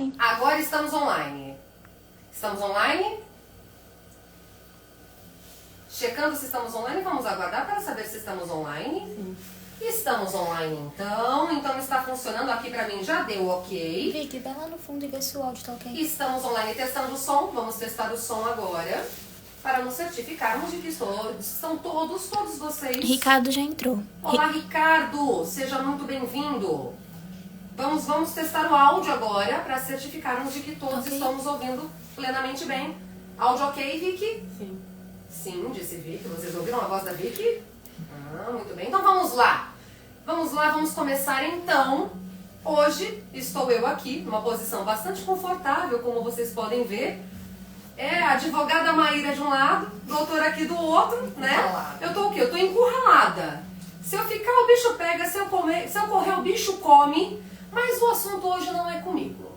online. Agora estamos online. Estamos online? Checando se estamos online, vamos aguardar para saber se estamos online. Sim. Estamos online então está funcionando. Aqui pra mim já deu ok. Vicky, vai lá no fundo e vê se o áudio tá ok. Estamos online testando o som, vamos testar o som agora. Para nos certificarmos de que estão todos vocês. Ricardo já entrou. Olá, Ricardo, seja muito bem-vindo. Vamos testar o áudio agora para certificarmos de que todos estamos ouvindo plenamente bem. Áudio ok, Vicky? Sim. Sim, disse Vicky. Vocês ouviram a voz da Vicky? Ah, muito bem. Então vamos lá. Vamos começar então. Hoje estou eu aqui, numa posição bastante confortável, como vocês podem ver. É a advogada Maíra de um lado, doutora aqui do outro, né? Eu tô o quê? Eu tô encurralada. Se eu ficar, o bicho pega, se eu correr, o bicho come. Mas o assunto hoje não é comigo.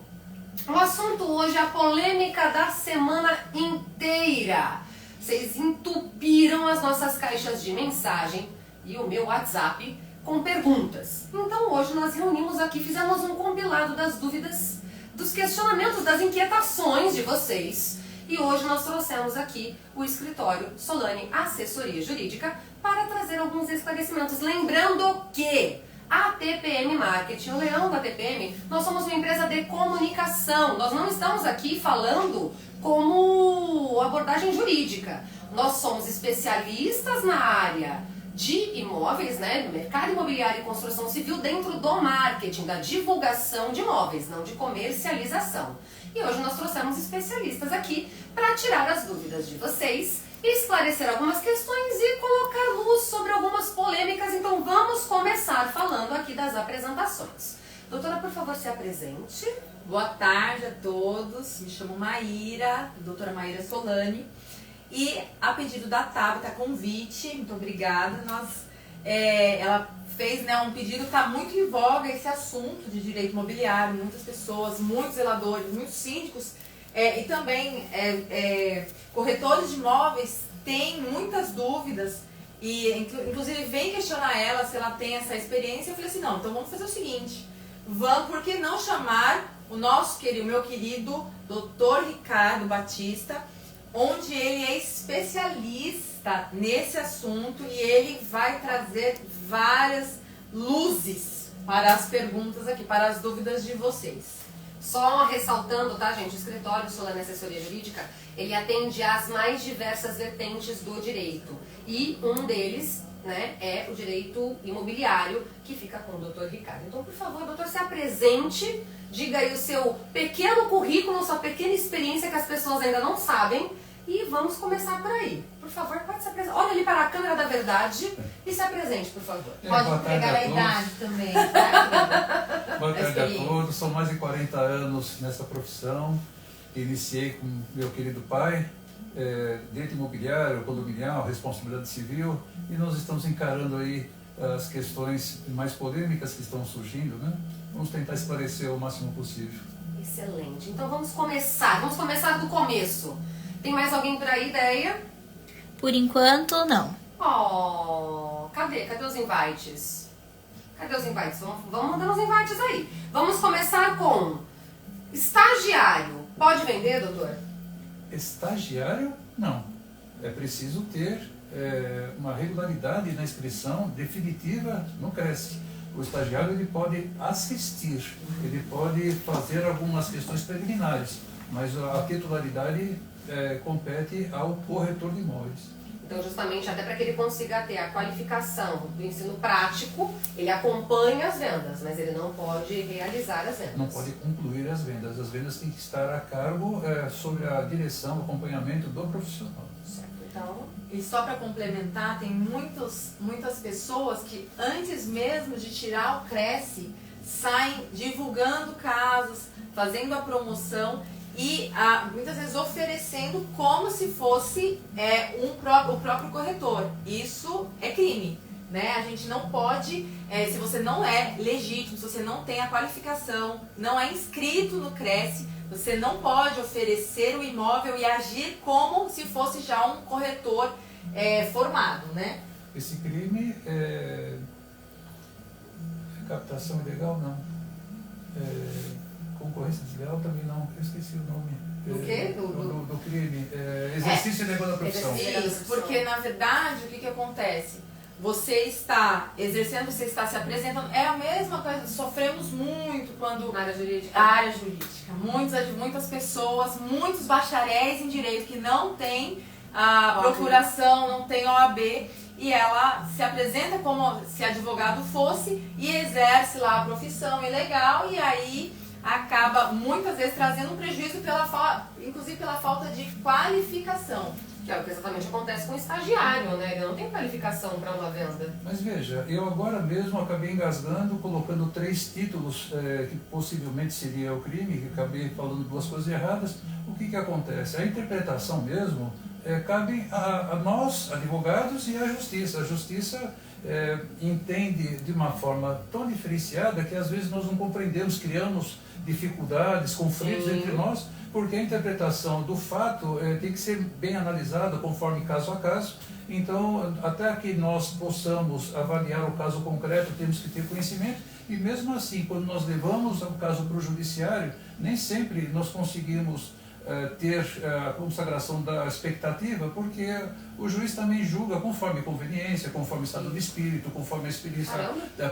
O assunto hoje é a polêmica da semana inteira. Vocês entupiram as nossas caixas de mensagem e o meu WhatsApp com perguntas. Então hoje nós reunimos aqui, fizemos um compilado das dúvidas, dos questionamentos, das inquietações de vocês. E hoje nós trouxemos aqui o escritório Solani Assessoria Jurídica para trazer alguns esclarecimentos. Lembrando que a TPM Marketing, o leão da TPM, nós somos uma empresa de comunicação. Nós não estamos aqui falando como abordagem jurídica. Nós somos especialistas na área de imóveis, né, no mercado imobiliário e construção civil, dentro do marketing, da divulgação de imóveis, não de comercialização. E hoje nós trouxemos especialistas aqui para tirar as dúvidas de vocês, esclarecer algumas questões e colocar luz sobre algumas polêmicas. Então vamos começar falando aqui das apresentações. Doutora, por favor, se apresente. Boa tarde a todos, me chamo Maíra, doutora Maíra Solani. E a pedido da Tabata, convite, muito obrigada, ela fez, né, um pedido que está muito em voga esse assunto de direito imobiliário, muitas pessoas, muitos zeladores, muitos síndicos e também corretores de imóveis têm muitas dúvidas e inclusive vem questionar ela se ela tem essa experiência. Eu falei assim, não, então vamos fazer o seguinte, por que não chamar o meu querido doutor Ricardo Batista, onde ele é especialista nesse assunto e ele vai trazer várias luzes para as perguntas aqui, para as dúvidas de vocês. Só ressaltando, tá, gente, o escritório Solani Assessoria Jurídica, ele atende às mais diversas vertentes do direito. E um deles, né, é o direito imobiliário, que fica com o doutor Ricardo. Então, por favor, doutor, se apresente, diga aí o seu pequeno currículo, sua pequena experiência que as pessoas ainda não sabem. E vamos começar por aí. Por favor, pode se apresentar. Olha ali para a câmera da verdade e se apresente, por favor. Pode pegar a idade também, tá? Boa tarde a todos. São mais de 40 anos nessa profissão. Iniciei com meu querido pai, direito imobiliário, condominial, responsabilidade civil. E nós estamos encarando aí as questões mais polêmicas que estão surgindo, né? Vamos tentar esclarecer o máximo possível. Excelente. Então vamos começar. Vamos começar do começo. Tem mais alguém por aí, ideia? Por enquanto, não. Oh, cadê os invites? Cadê os invites? Vamos mandando os invites aí. Vamos começar com estagiário. Pode vender, doutor? Estagiário? Não. É preciso ter uma regularidade na inscrição definitiva no CRES. O estagiário ele pode assistir, ele pode fazer algumas questões preliminares, mas a titularidade compete ao corretor de imóveis. Então, justamente, até para que ele consiga ter a qualificação do ensino prático, ele acompanha as vendas, mas ele não pode realizar as vendas. Não pode concluir as vendas. As vendas têm que estar a cargo sobre a direção, o acompanhamento do profissional. Certo, então... E só para complementar, tem muitas pessoas que antes mesmo de tirar o Cresce, saem divulgando casos, fazendo a promoção e muitas vezes oferecendo como se fosse o próprio corretor. Isso é crime, né? A gente não pode, se você não é legítimo, se você não tem a qualificação, não é inscrito no Cresce, você não pode oferecer o imóvel e agir como se fosse já um corretor formado, né? Esse crime captação ilegal, não. concorrência desleal também não, eu esqueci o nome. Do quê? Do crime. Exercício ilegal da profissão. Isso, porque na verdade o que acontece? Você está exercendo, você está se apresentando, é a mesma coisa, sofremos muito quando... Na área jurídica. Área jurídica. Muitas pessoas, muitos bacharéis em direito que não têm a procuração, não tem OAB, e ela se apresenta como se advogado fosse e exerce lá a profissão ilegal, e aí acaba muitas vezes trazendo um prejuízo, inclusive pela falta de qualificação. Que é o que exatamente acontece com o estagiário, né? Ele não tem qualificação para uma venda. Mas veja, eu agora mesmo acabei engasgando, colocando 3 títulos que possivelmente seria o crime, que acabei falando 2 coisas erradas. O que acontece? A interpretação mesmo cabe a nós, advogados, e à justiça. A justiça entende de uma forma tão diferenciada que às vezes nós não compreendemos, criamos dificuldades, conflitos entre nós, porque a interpretação do fato tem que ser bem analisada conforme caso a caso. Então, até que nós possamos avaliar o caso concreto, temos que ter conhecimento, e mesmo assim, quando nós levamos o caso para o judiciário, nem sempre nós conseguimos ter a consagração da expectativa, porque o juiz também julga conforme conveniência, conforme o estado de espírito, conforme a experiência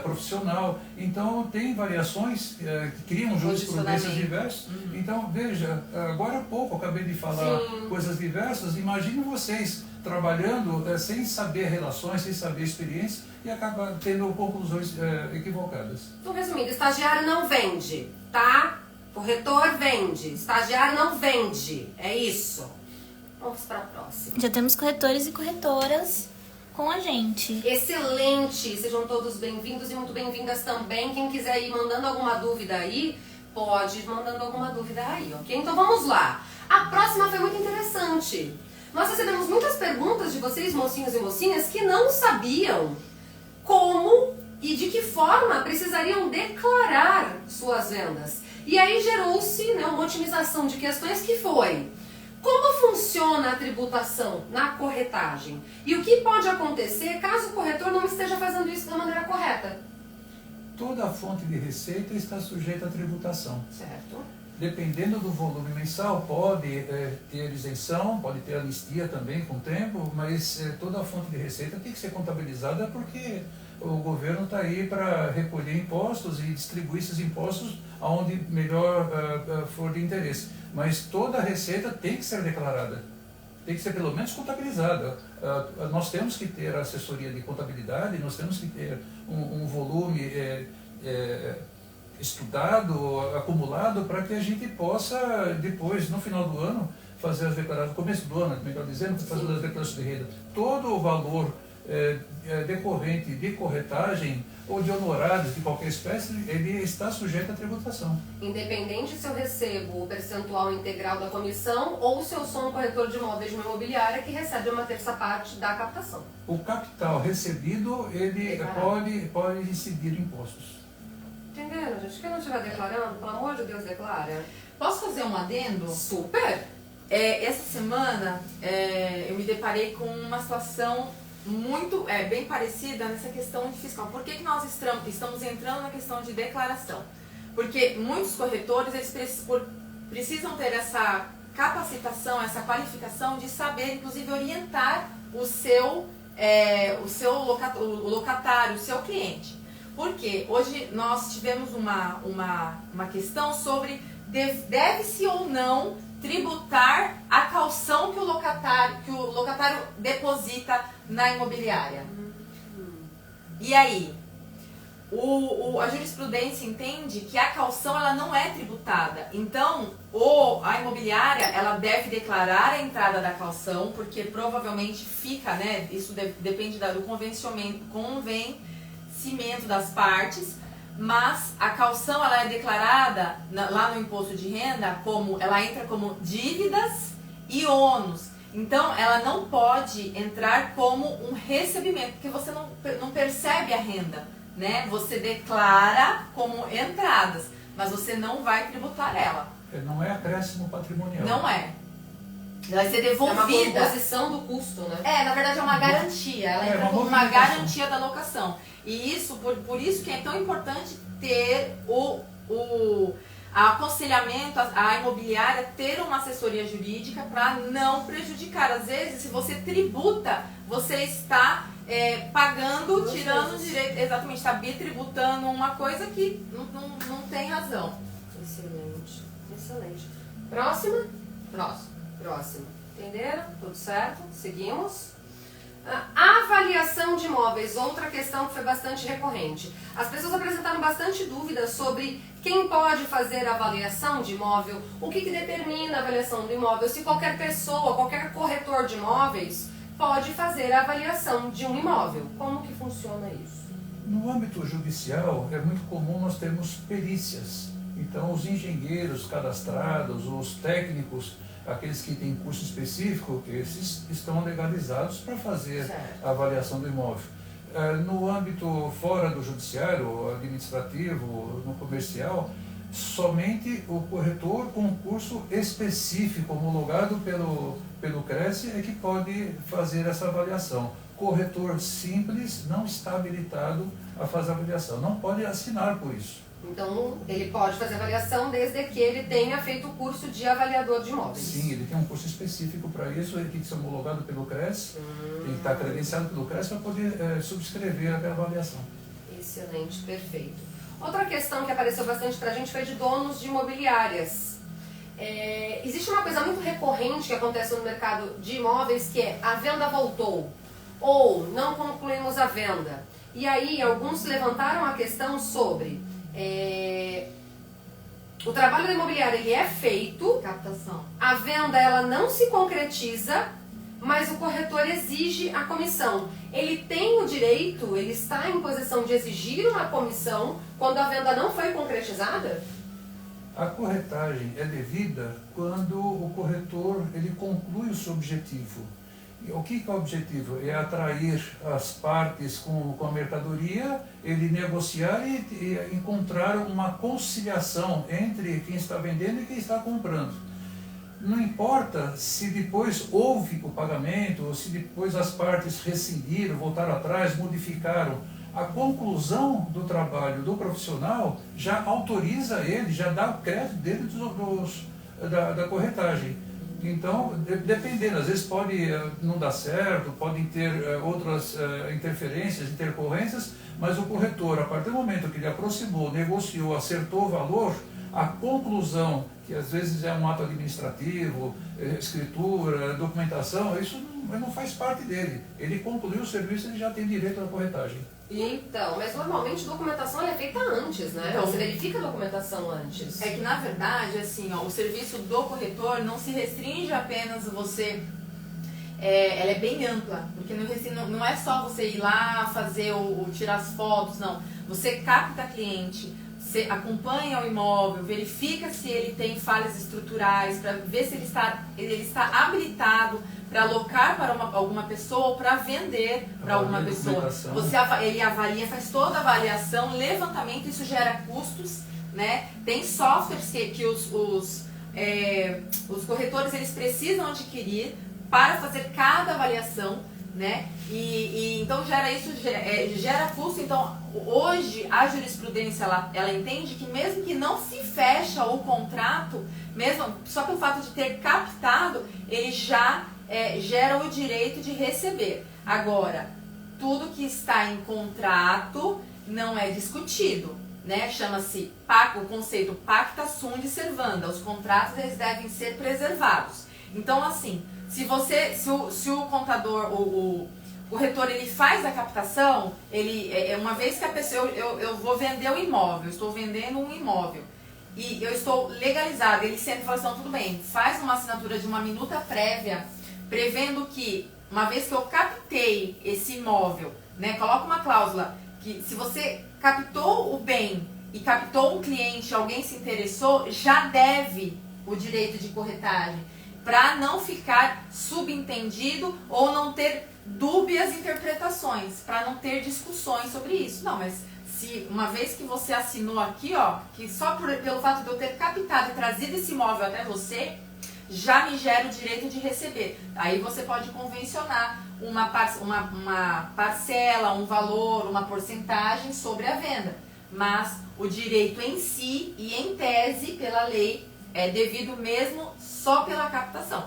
profissional. Então, tem variações que criam jurisprudências diversas. Então, veja, agora há pouco eu acabei de falar coisas diversas. Imagine vocês trabalhando sem saber relações, sem saber experiência, e acaba tendo conclusões equivocadas. Então, resumindo, estagiário não vende, tá? Corretor vende, estagiário não vende, é isso. Vamos para a próxima. Já temos corretores e corretoras com a gente. Excelente, sejam todos bem-vindos e muito bem-vindas também. Quem quiser ir mandando alguma dúvida aí, pode ir mandando alguma dúvida aí, ok? Então vamos lá. A próxima foi muito interessante. Nós recebemos muitas perguntas de vocês, mocinhos e mocinhas, que não sabiam como e de que forma precisariam declarar suas vendas. E aí gerou-se uma otimização de questões que foi: como funciona a tributação na corretagem? E o que pode acontecer caso o corretor não esteja fazendo isso da maneira correta? Toda a fonte de receita está sujeita à tributação. Certo. Dependendo do volume mensal, pode ter isenção, pode ter anistia também com o tempo, mas toda a fonte de receita tem que ser contabilizada, porque o governo está aí para recolher impostos e distribuir esses impostos aonde melhor for de interesse. Mas toda a receita tem que ser declarada, tem que ser pelo menos contabilizada. Nós temos que ter assessoria de contabilidade, nós temos que ter um volume estudado, acumulado, para que a gente possa depois, no final do ano, fazer as declarações, no começo do ano, melhor dizendo, fazer as declarações de renda. Todo o valor decorrente de corretagem ou de honorários de qualquer espécie, ele está sujeito à tributação. Independente se eu recebo o percentual integral da comissão ou se eu sou um corretor de imóveis de uma imobiliária que recebe uma terça parte da captação. O capital recebido, ele pode incidir impostos. Entenderam, gente? Quem não estiver declarando, pelo amor de Deus, declara. Posso fazer um adendo? Super! Essa semana eu me deparei com uma situação muito bem parecida nessa questão de fiscal. Por que nós estamos entrando na questão de declaração? Porque muitos corretores eles precisam ter essa capacitação, essa qualificação de saber, inclusive, orientar o locatário, o seu cliente. Porque hoje nós tivemos uma questão sobre deve-se ou não tributar a caução que o locatário deposita na imobiliária. E aí, a jurisprudência entende que a caução ela não é tributada. Então, a imobiliária ela deve declarar a entrada da caução, porque provavelmente fica, isso depende do convencimento das partes. Mas a caução ela é declarada lá no imposto de renda ela entra como dívidas e ônus. Então ela não pode entrar como um recebimento, porque você não percebe a renda, né? Você declara como entradas, mas você não vai tributar ela. Não é acréscimo patrimonial. Não é. Ela vai ser devolvida. É uma composição do custo, né? Na verdade é uma garantia. Ela entra como uma garantia da locação. E isso, por isso que é tão importante ter aconselhamento à imobiliária ter uma assessoria jurídica para não prejudicar. Às vezes, se você tributa, você está pagando, tirando direito, exatamente, está bitributando uma coisa que não tem razão. Excelente, excelente. Próxima? Próxima. Entenderam? Tudo certo? Seguimos. A avaliação de imóveis, outra questão que foi bastante recorrente. As pessoas apresentaram bastante dúvidas sobre quem pode fazer a avaliação de imóvel, o que determina a avaliação do imóvel, se qualquer pessoa, qualquer corretor de imóveis pode fazer a avaliação de um imóvel. Como que funciona isso? No âmbito judicial, é muito comum nós termos perícias. Então, os engenheiros cadastrados, os técnicos, aqueles que têm curso específico, esses estão legalizados para fazer a avaliação do imóvel. No âmbito fora do judiciário, administrativo, no comercial, somente o corretor com curso específico, homologado pelo CRES, é que pode fazer essa avaliação. Corretor simples não está habilitado a fazer a avaliação, não pode assinar por isso. Então, ele pode fazer avaliação desde que ele tenha feito o curso de avaliador de imóveis. Sim, ele tem um curso específico para isso, ele tem que ser homologado pelo CRES, tem que estar credenciado pelo CRES para poder subscrever a avaliação. Excelente, perfeito. Outra questão que apareceu bastante para a gente foi de donos de imobiliárias. Existe uma coisa muito recorrente que acontece no mercado de imóveis, que é a venda voltou, ou não concluímos a venda. E aí, alguns levantaram a questão sobre... o trabalho da imobiliária ele é feito, Captação. a venda ela não se concretiza, mas o corretor exige a comissão. Ele tem o direito, ele está em posição de exigir uma comissão quando a venda não foi concretizada? A corretagem é devida quando o corretor ele conclui o seu objetivo. E o que é o objetivo? É atrair as partes com a mercadoria, ele negociar e encontrar uma conciliação entre quem está vendendo e quem está comprando. Não importa se depois houve o pagamento, ou se depois as partes rescindiram, voltaram atrás, modificaram. A conclusão do trabalho do profissional já autoriza ele, já dá o crédito dele da corretagem. Então, dependendo, às vezes pode não dar certo, podem ter outras interferências, intercorrências, mas o corretor, a partir do momento que ele aproximou, negociou, acertou o valor, a conclusão, que às vezes é um ato administrativo, escritura, documentação, isso não faz parte dele. Ele concluiu o serviço, ele já tem direito à corretagem. Então, mas normalmente a documentação ela é feita antes, né? Então, você verifica a documentação antes. É que na verdade, assim, ó, o serviço do corretor não se restringe apenas você, ela é bem ampla, porque não é só você ir lá fazer tirar as fotos, não. Você capta cliente, você acompanha o imóvel, verifica se ele tem falhas estruturais, para ver se ele está habilitado para alocar para alguma pessoa ou para vender para alguma pessoa. Ele avalia, faz toda a avaliação, levantamento, isso gera custos, né? Tem softwares que os corretores eles precisam adquirir para fazer cada avaliação, né? E então gera custo. Então hoje a jurisprudência ela entende que mesmo que não se fecha o contrato, mesmo só pelo fato de ter captado, ele já gera o direito de receber. Agora, tudo que está em contrato não é discutido, né? Chama-se o conceito pacta sunt servanda. Os contratos eles devem ser preservados. Então, assim, se o contador, o corretor, ele faz a captação, uma vez que a pessoa, eu vou vender o imóvel, estou vendendo um imóvel e eu estou legalizado, ele sempre fala assim, tudo bem, faz uma assinatura de uma minuta prévia, prevendo que, uma vez que eu captei esse imóvel, né, coloca uma cláusula que se você captou o bem e captou um cliente, alguém se interessou, já deve o direito de corretagem, para não ficar subentendido ou não ter dúbias interpretações, para não ter discussões sobre isso. Não, mas se uma vez que você assinou aqui, ó, que só pelo fato de eu ter captado e trazido esse imóvel até você, já me gera o direito de receber. Aí você pode convencionar uma parcela, um valor, uma porcentagem sobre a venda. mas o direito em si e em tese, pela lei, é devido mesmo só pela captação.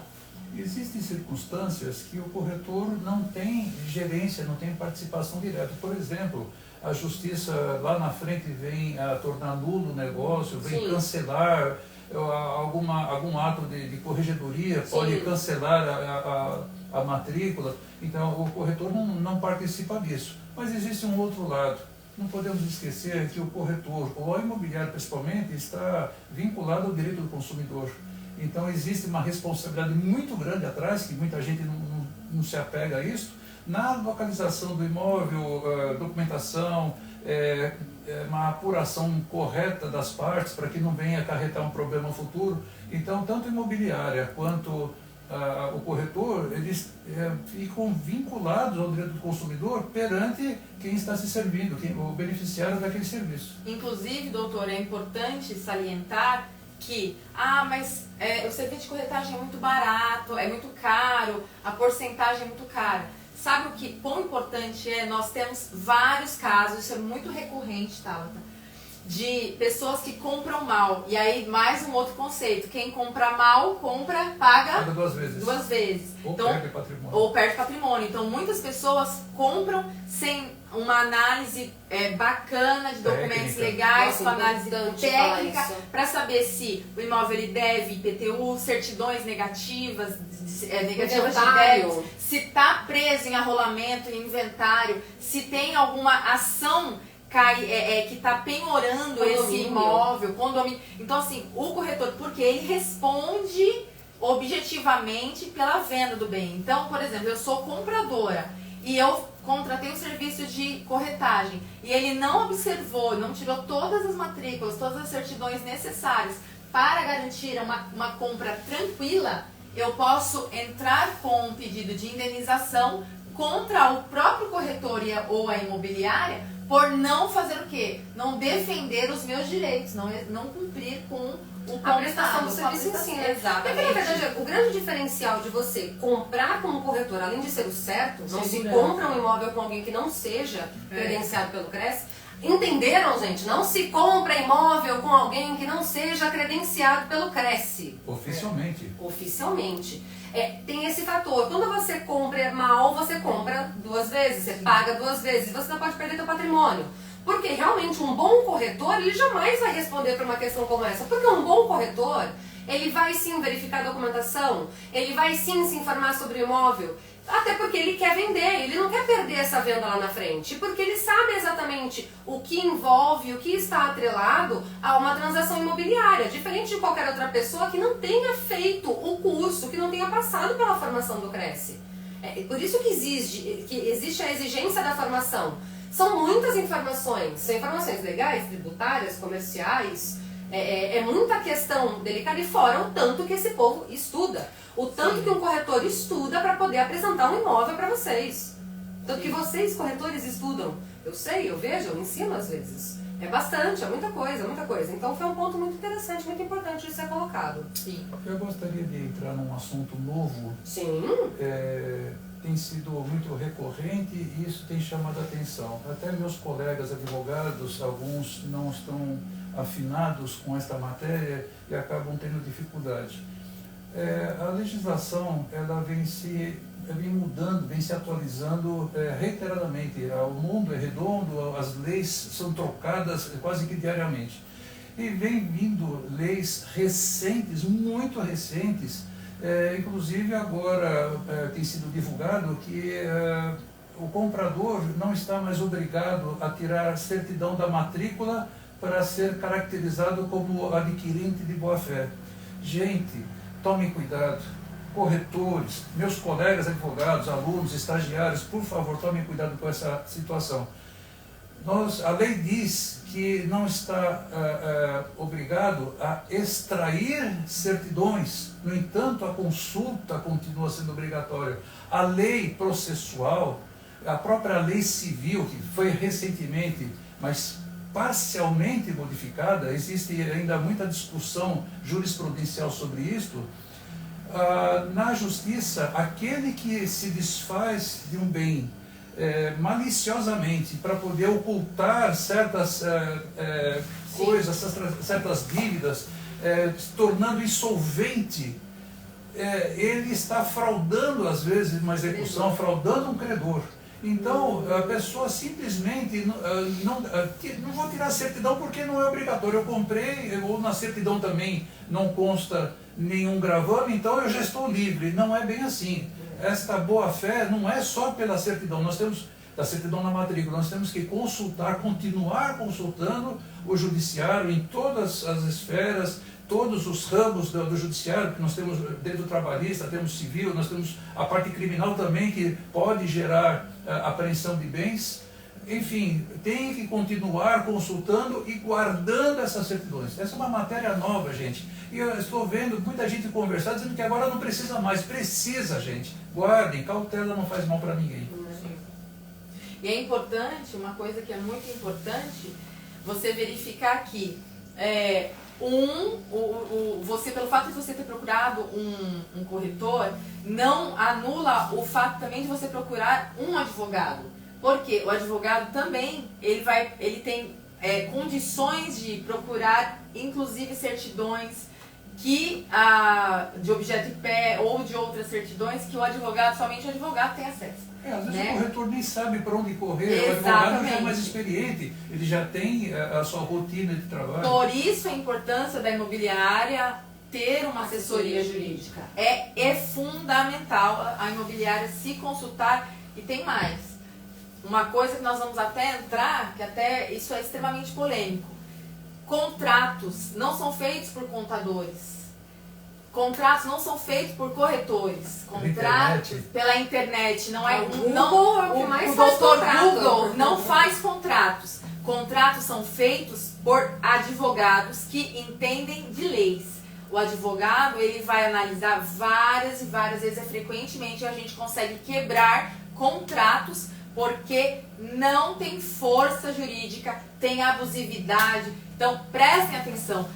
Existem circunstâncias que o corretor não tem gerência, não tem participação direta. Por exemplo, a justiça lá na frente vem a tornar nulo o negócio, vem Sim. cancelar algum ato de corregedoria, pode cancelar a matrícula. Então, o corretor não participa disso. Mas existe um outro lado. Não podemos esquecer que o corretor, ou a imobiliária principalmente, está vinculado ao direito do consumidor. Então existe uma responsabilidade muito grande atrás, que muita gente não se apega a isso, na localização do imóvel, documentação, uma apuração correta das partes para que não venha acarretar um problema futuro. Então, tanto a imobiliária quanto o corretor, eles ficam vinculados ao direito do consumidor perante quem está se servindo, o beneficiário daquele serviço. Inclusive, doutor, é importante salientar que, mas o serviço de corretagem é muito barato, é muito caro, a porcentagem é muito cara. Sabe o que quão importante é? Nós temos vários casos, isso é muito recorrente, Thalita, de pessoas que compram mal. E aí, mais um outro conceito, quem compra mal, paga duas vezes. Duas vezes. Ou então, perde patrimônio. Ou perde patrimônio. Então, muitas pessoas compram sem uma análise bacana de documentos legais, com análise técnica, para saber se o imóvel ele deve IPTU, certidões negativas de débitos, se está preso em arrolamento, em inventário, se tem alguma ação que está penhorando esse imóvel, condomínio. Então, assim, o corretor, porque ele responde objetivamente pela venda do bem. Então, por exemplo, eu sou compradora e eu contratei um serviço de corretagem e ele não observou, não tirou todas as matrículas, todas as certidões necessárias para garantir uma compra tranquila, eu posso entrar com um pedido de indenização contra o próprio corretor ou a imobiliária por não fazer o quê? Não defender os meus direitos, não cumprir com a prestação do serviço em si, né? Exatamente. Porque, na verdade, o grande diferencial de você comprar com um corretor, além de ser o certo, não se compra um imóvel com alguém que não seja credenciado pelo CRES. Entenderam, gente? Não se compra imóvel com alguém que não seja credenciado pelo CRES. Oficialmente. Oficialmente. Tem esse fator. Quando você compra mal, você compra duas vezes, você paga duas vezes, você não pode perder seu patrimônio. Porque realmente um bom corretor, ele jamais vai responder para uma questão como essa. Porque um bom corretor, ele vai sim verificar a documentação, ele vai sim se informar sobre o imóvel, até porque ele quer vender, ele não quer perder essa venda lá na frente, porque ele sabe exatamente o que envolve, o que está atrelado a uma transação imobiliária, diferente de qualquer outra pessoa que não tenha feito o curso, que não tenha passado pela formação do CRES. Por isso que existe a exigência da formação. São muitas informações, são informações legais, tributárias, comerciais, é muita questão delicada, e fora o tanto que esse povo estuda, o tanto que um corretor estuda para poder apresentar um imóvel para vocês. Tanto que vocês, corretores, estudam. Eu sei, eu vejo, eu ensino às vezes. É bastante, é muita coisa, muita coisa. Então foi um ponto muito interessante, muito importante de ser colocado. Sim. Eu gostaria de entrar num assunto novo. Sim. Tem sido muito recorrente e isso tem chamado a atenção. Até meus colegas advogados, alguns não estão afinados com esta matéria e acabam tendo dificuldade. A legislação ela vem mudando, vem se atualizando reiteradamente. O mundo é redondo, as leis são trocadas quase que diariamente. E vem vindo leis recentes, muito recentes. Inclusive agora tem sido divulgado que o comprador não está mais obrigado a tirar a certidão da matrícula para ser caracterizado como adquirente de boa-fé. Gente, tomem cuidado. Corretores, meus colegas advogados, alunos, estagiários, por favor, tomem cuidado com essa situação. A lei diz que não está obrigado a extrair certidões, no entanto, a consulta continua sendo obrigatória. A lei processual, a própria lei civil, que foi recentemente, mas parcialmente modificada, existe ainda muita discussão jurisprudencial sobre isto. Na justiça, aquele que se desfaz de um bem maliciosamente para poder ocultar certas coisas, certas dívidas, se tornando insolvente, ele está fraudando às vezes uma execução, fraudando um credor. Então a pessoa simplesmente não vou tirar a certidão porque não é obrigatório. Eu comprei, ou na certidão também não consta nenhum gravame, então eu já estou livre. Não é bem assim. Esta boa-fé não é só pela certidão. Nós temos da certidão na matrícula, nós temos que consultar, continuar consultando o judiciário em todas as esferas, todos os ramos do judiciário, que nós temos dentro do trabalhista, temos civil, nós temos a parte criminal também, que pode gerar apreensão de bens. Enfim, tem que continuar consultando e guardando essas certidões. Essa é uma matéria nova, gente. E eu estou vendo muita gente conversar dizendo que agora não precisa mais. Precisa, gente. Guardem, cautela não faz mal para ninguém. E é importante, uma coisa que é muito importante, você verificar que você, pelo fato de você ter procurado um corretor, não anula o fato também de você procurar um advogado. Porque o advogado também, ele tem condições de procurar, inclusive, certidões de objeto em pé ou de outras certidões que somente o advogado tem acesso. Às vezes o corretor nem sabe para onde correr. Exatamente. O advogado já é mais experiente, ele já tem a sua rotina de trabalho. Por isso a importância da imobiliária ter uma assessoria jurídica. É fundamental a imobiliária se consultar. E tem mais. Uma coisa que nós vamos até entrar, que até isso é extremamente polêmico. Contratos não são feitos por contadores. Contratos não são feitos por corretores. Contratos pela internet. Não é o doutor Google não faz contratos. Contratos são feitos por advogados que entendem de leis. O advogado, ele vai analisar várias e várias vezes, frequentemente a gente consegue quebrar contratos porque não tem força jurídica, tem abusividade. Então prestem atenção.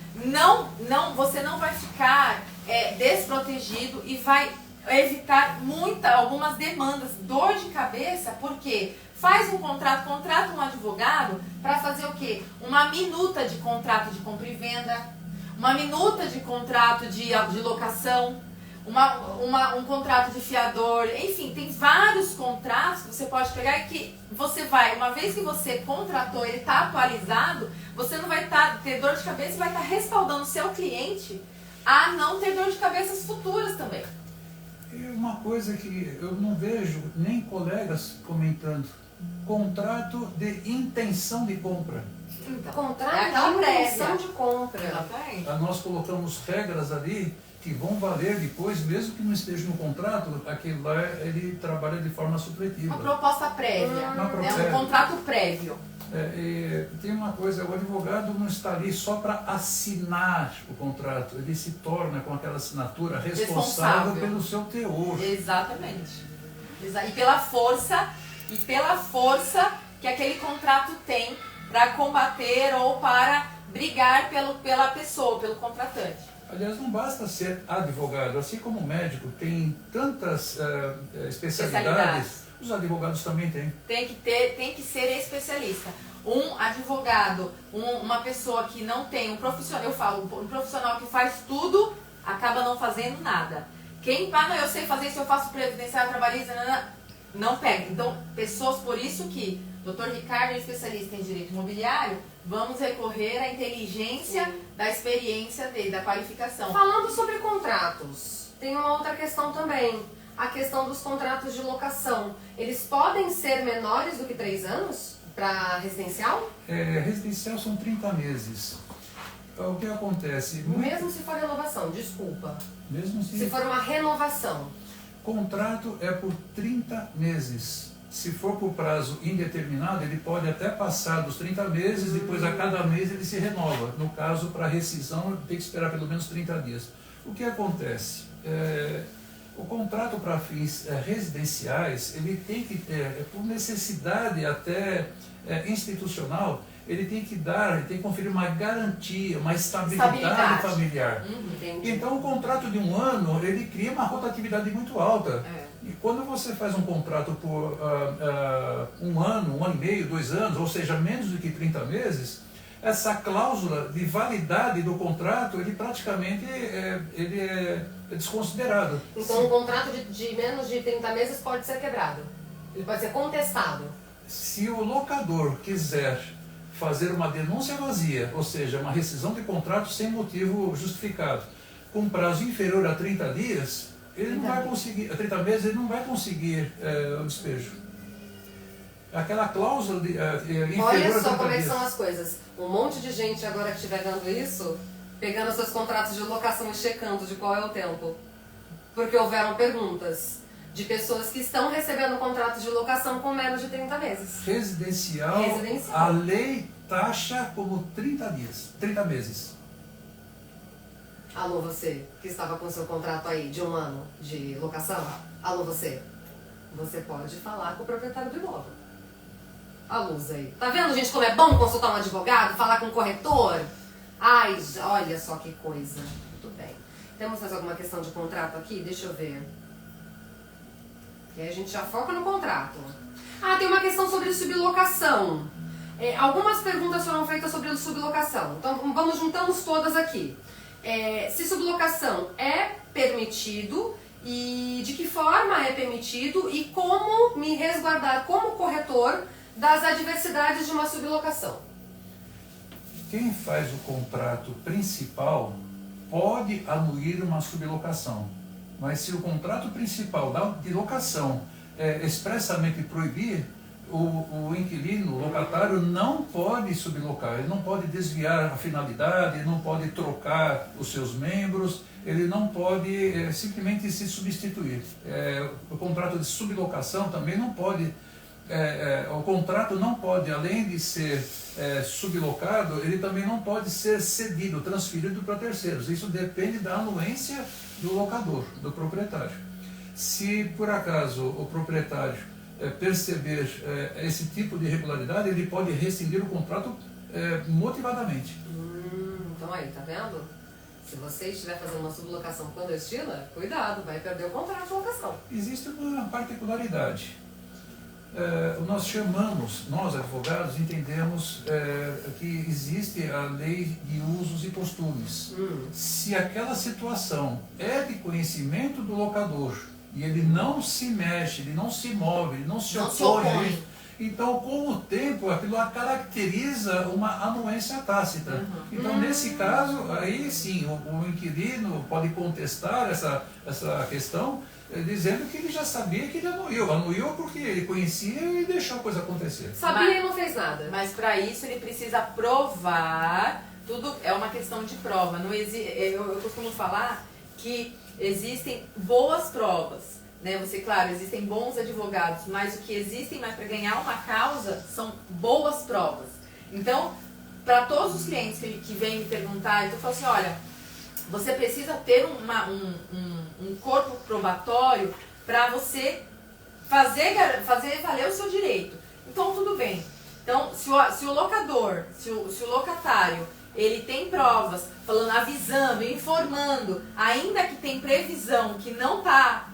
Você não vai ficar desprotegido e vai evitar algumas demandas, dor de cabeça, porque faz um contrata um advogado para fazer o quê? Uma minuta de contrato de compra e venda, uma minuta de contrato de locação, um contrato de fiador, enfim, tem vários contratos que você pode pegar e que você vai, uma vez que você contratou, ele está atualizado, você não vai ter dor de cabeça e vai estar respaldando o seu cliente a não ter dor de cabeças futuras também. E uma coisa que eu não vejo nem colegas comentando, contrato de intenção de compra. Contrato de intenção de compra. Nós colocamos regras ali que vão valer depois, mesmo que não esteja no contrato, aquilo lá ele trabalha de forma supletiva. Uma proposta prévia, um contrato prévio. Tem uma coisa, o advogado não está ali só para assinar o contrato, ele se torna com aquela assinatura responsável pelo seu teor. Exatamente. E pela força que aquele contrato tem para combater ou para brigar pela pessoa, pelo contratante. Aliás, não basta ser advogado, assim como o médico tem tantas especialidades, os advogados também têm. Tem que ser especialista. Um advogado, uma pessoa que não tem, um profissional que faz tudo, acaba não fazendo nada. Eu sei fazer isso, eu faço previdenciário, trabalhista, não pega. Então, por isso que o Dr. Ricardo é especialista em direito imobiliário, vamos recorrer à inteligência da experiência dele, da qualificação. Falando sobre contratos, tem uma outra questão também. A questão dos contratos de locação. Eles podem ser menores do que 3 anos para residencial? Residencial são 30 meses. O que acontece? Mesmo se for renovação, desculpa. Mesmo se for uma renovação. Contrato é por 30 meses. Se for por prazo indeterminado, ele pode até passar dos 30 meses, depois a cada mês ele se renova. No caso, para rescisão, tem que esperar pelo menos 30 dias. O que acontece? O contrato para fins residenciais, ele tem que ter, por necessidade até institucional, ele tem que conferir uma garantia, uma estabilidade familiar. Então, o contrato de 1 ano, ele cria uma rotatividade muito alta. E quando você faz um contrato por 1 ano, 1 ano e meio, 2 anos, ou seja, menos do que 30 meses, essa cláusula de validade do contrato, ele praticamente ele é desconsiderado. Então, um contrato de menos de 30 meses pode ser quebrado? Ele pode ser contestado? Se o locador quiser fazer uma denúncia vazia, ou seja, uma rescisão de contrato sem motivo justificado, com prazo inferior a 30 dias, ele não vai conseguir, a 30 meses, ele não vai conseguir o despejo. Aquela cláusula inferior Olha a 30 só como é que dias. são as coisas. Um monte de gente agora que estiver vendo isso, pegando seus contratos de locação e checando de qual é o tempo. Porque houveram perguntas de pessoas que estão recebendo contratos de locação com menos de 30 meses. Residencial, a lei taxa como 30 dias, 30 meses. Alô, você que estava com seu contrato aí de 1 ano de locação. Alô, você. Você pode falar com o proprietário do imóvel. A luz aí. Tá vendo, gente, como é bom consultar um advogado, falar com um corretor? Ai, olha só que coisa. Muito bem. Temos mais alguma questão de contrato aqui? Deixa eu ver. E aí a gente já foca no contrato. Ah, tem uma questão sobre sublocação. Algumas perguntas foram feitas sobre sublocação. Então, vamos juntamos todas aqui. Se sublocação é permitido e de que forma é permitido e como me resguardar como corretor das adversidades de uma sublocação. Quem faz o contrato principal pode anuir uma sublocação, mas se o contrato principal de locação expressamente proibir, o inquilino, o locatário, não pode sublocar, ele não pode desviar a finalidade, ele não pode trocar os seus membros, ele não pode simplesmente se substituir. O contrato de sublocação também não pode, o contrato não pode, além de ser sublocado, ele também não pode ser cedido, transferido para terceiros. Isso depende da anuência do locador, do proprietário. Se por acaso o proprietário perceber esse tipo de irregularidade, ele pode rescindir o contrato motivadamente. Então aí, tá vendo? Se você estiver fazendo uma sublocação clandestina, cuidado, vai perder o contrato de locação. Existe uma particularidade. Nós advogados entendemos que existe a lei de usos e costumes. Se aquela situação é de conhecimento do locador, e ele não se mexe, ele não se move, ele não se opõe. Então, com o tempo, aquilo caracteriza uma anuência tácita. Então, nesse caso, aí sim, o inquilino pode contestar essa questão, dizendo que ele já sabia que ele anuiu. Anuiu porque ele conhecia e deixou a coisa acontecer. Sabia e não fez nada. Mas para isso ele precisa provar, tudo é uma questão de prova. Não eu costumo falar que existem boas provas, né? Claro, existem bons advogados, mas o que existem mais para ganhar uma causa são boas provas. Então, para todos os clientes que vêm me perguntar, eu falo assim, olha, você precisa ter um corpo probatório para você fazer valer o seu direito. Então, tudo bem. Então, se o locador, se o locatário, ele tem provas, falando, avisando, informando, ainda que tem previsão que não está,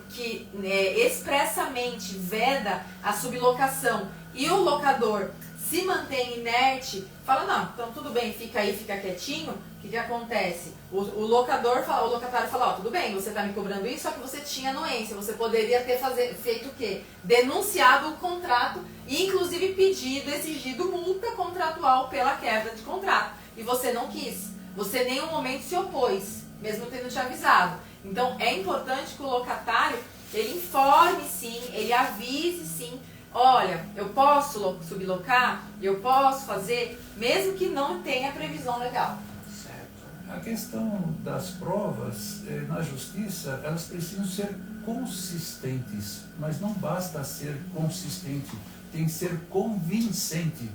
que expressamente veda a sublocação e o locador se mantém inerte, fala, não, então tudo bem, fica aí, fica quietinho, o que acontece? O locatário fala, ó, tudo bem, você está me cobrando isso, só que você tinha anuência, você poderia ter feito o quê? Denunciado o contrato e inclusive exigido multa contratual pela quebra de contrato. E você não quis, você em nenhum momento se opôs, mesmo tendo te avisado. Então é importante que o locatário, ele informe sim, ele avise sim, olha, eu posso sublocar, eu posso fazer, mesmo que não tenha previsão legal. Certo. A questão das provas na justiça, elas precisam ser consistentes, mas não basta ser consistente, tem que ser convincente.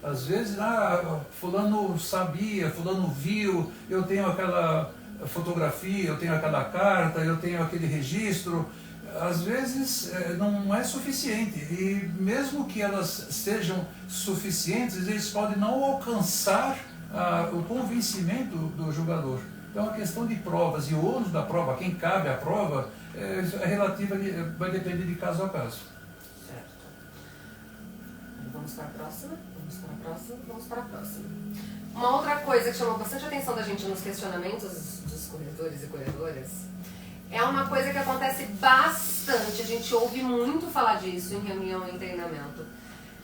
Às vezes, fulano sabia, fulano viu, eu tenho aquela fotografia, eu tenho aquela carta, eu tenho aquele registro. às vezes não é suficiente, e mesmo que elas sejam suficientes, eles podem não alcançar o convencimento do jogador. Então a questão de provas e o ônus da prova, quem cabe a prova, é relativa, vai depender de caso a caso. Certo. Vamos para a próxima, vamos para a próxima, vamos para a próxima. Uma outra coisa que chamou bastante atenção da gente nos questionamentos dos corretores e corretoras é uma coisa que acontece bastante, a gente ouve muito falar disso em reunião e em treinamento,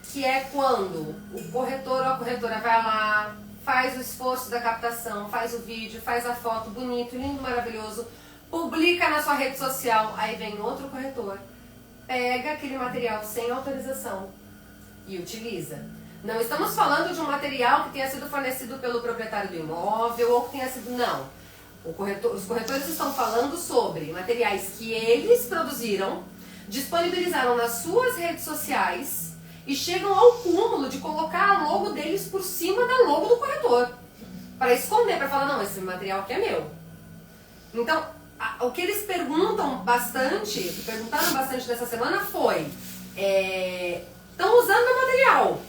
que é quando o corretor ou a corretora vai lá, faz o esforço da captação, faz o vídeo, faz a foto, bonito, lindo, maravilhoso, publica na sua rede social, aí vem outro corretor, pega aquele material sem autorização e utiliza. Não estamos falando de um material que tenha sido fornecido pelo proprietário do imóvel ou que tenha sido... Não. Os corretores estão falando sobre materiais que eles produziram, disponibilizaram nas suas redes sociais e chegam ao cúmulo de colocar a logo deles por cima da logo do corretor. Para esconder, para falar, não, esse material aqui é meu. Então, o que eles perguntaram bastante nessa semana foi, estão usando meu material.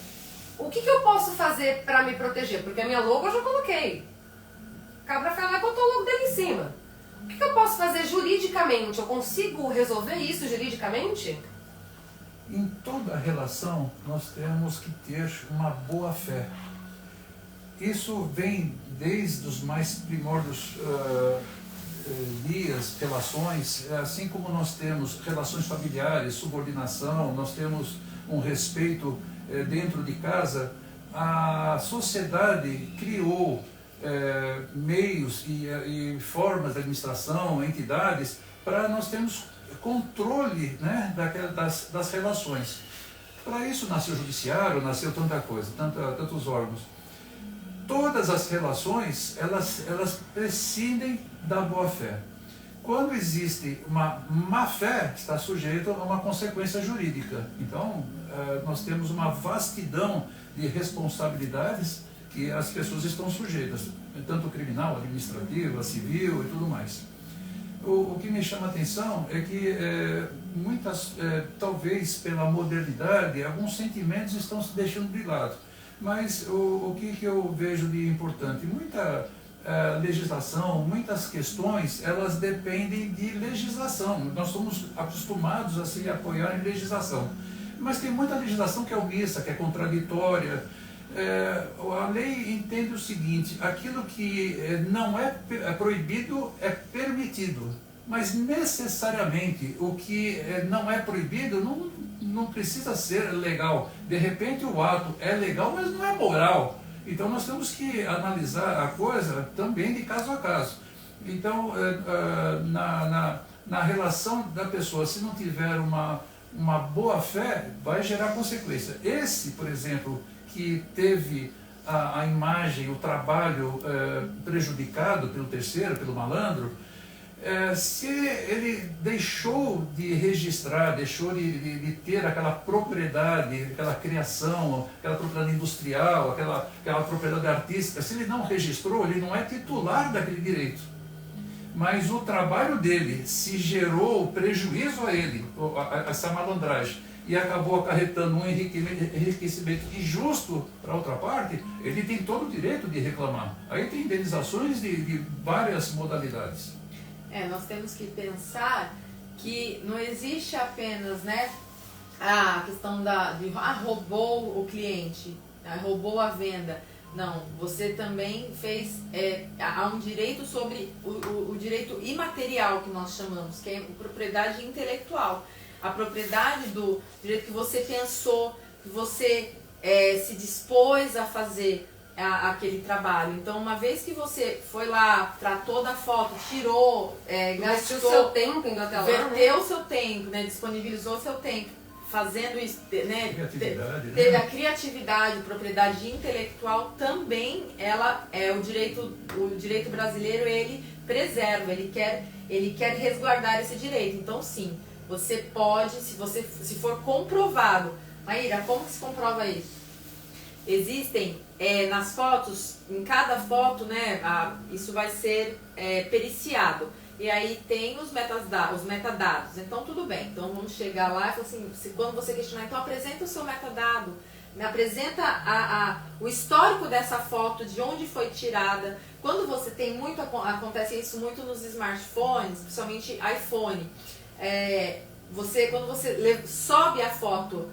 O que eu posso fazer para me proteger? Porque a minha logo eu já coloquei. O cabra foi lá e botou o logo dele em cima. O que eu posso fazer juridicamente? Eu consigo resolver isso juridicamente? Em toda relação, nós temos que ter uma boa fé. Isso vem desde os mais primórdios dias, relações, assim como nós temos relações familiares, subordinação, nós temos um respeito dentro de casa. A sociedade criou meios e formas de administração, entidades, para nós termos controle, né, das relações. Para isso nasceu o judiciário, nasceu tanta coisa, tantos órgãos. Todas as relações, elas prescindem da boa-fé. Quando existe uma má-fé, está sujeito a uma consequência jurídica. Então, nós temos uma vastidão de responsabilidades que as pessoas estão sujeitas, tanto criminal, administrativa, civil e tudo mais. O que me chama a atenção é que talvez pela modernidade, alguns sentimentos estão se deixando de lado. Mas o que eu vejo de importante? Muita legislação, muitas questões, elas dependem de legislação. Nós somos acostumados a se apoiar em legislação. Mas tem muita legislação que é omissa, que é contraditória. A lei entende o seguinte: aquilo que não é proibido é permitido, mas necessariamente o que não é proibido não precisa ser legal. De repente o ato é legal, mas não é moral. Então nós temos que analisar a coisa também de caso a caso. Então na relação da pessoa, se não tiver uma boa fé, vai gerar consequência. Esse, por exemplo, que teve a imagem, o trabalho prejudicado pelo terceiro, pelo malandro, se ele deixou de registrar, deixou de ter aquela propriedade, aquela criação, aquela propriedade industrial, aquela propriedade artística, se ele não registrou, ele não é titular daquele direito. Mas o trabalho dele, se gerou prejuízo a ele, essa malandragem, e acabou acarretando um enriquecimento injusto para a outra parte, ele tem todo o direito de reclamar. Aí tem indenizações de várias modalidades. Nós temos que pensar que não existe apenas, né, a questão roubou o cliente, roubou a venda. Não, você também fez, há um direito sobre o direito imaterial, que nós chamamos, que é a propriedade intelectual. A propriedade do direito que você pensou, que você se dispôs a fazer aquele trabalho. Então, uma vez que você foi lá, tratou da foto, tirou, gastou o seu tempo indo até lá, verteu o seu tempo, né, disponibilizou o seu tempo, fazendo isso, né, teve a criatividade, propriedade intelectual também, ela o direito brasileiro, ele preserva, ele quer resguardar esse direito. Então, sim, você pode, se for comprovado. Maíra, como que se comprova isso? Existem nas fotos, em cada foto, né, isso vai ser periciado. e aí tem os metadados. Então, tudo bem. Então, vamos chegar lá e falar assim, quando você questionar, então apresenta o seu metadado, me apresenta o histórico dessa foto, de onde foi tirada. Quando você tem muito, acontece isso muito nos smartphones, principalmente iPhone. Quando você sobe a foto,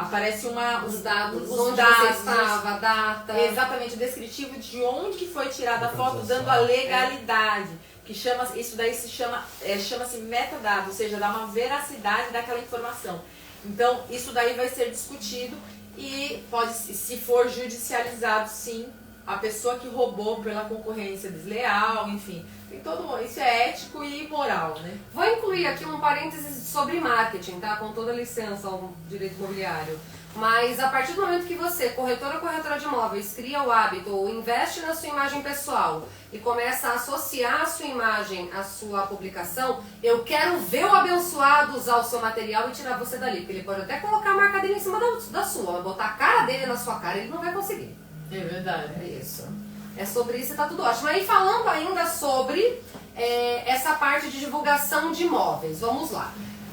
aparece os dados, os onde dados, você estava, a data. Exatamente, o descritivo de onde que foi tirada a foto, dando a legalidade. Que isso daí chama-se metadado, ou seja, dá uma veracidade daquela informação. Então, isso daí vai ser discutido e pode, se for judicializado, sim, a pessoa que roubou pela concorrência desleal, enfim. Isso é ético e moral, né? Vou incluir aqui um parênteses sobre marketing, tá? Com toda licença ao direito imobiliário. Mas a partir do momento que você, corretora ou corretora de imóveis, cria o hábito ou investe na sua imagem pessoal e começa a associar a sua imagem à sua publicação, eu quero ver o abençoado usar o seu material e tirar você dali. Porque ele pode até colocar a marca dele em cima da sua, mas botar a cara dele na sua cara, ele não vai conseguir. É verdade. É isso. É sobre isso e tá tudo ótimo. Aí falando ainda sobre essa parte de divulgação de imóveis, vamos lá.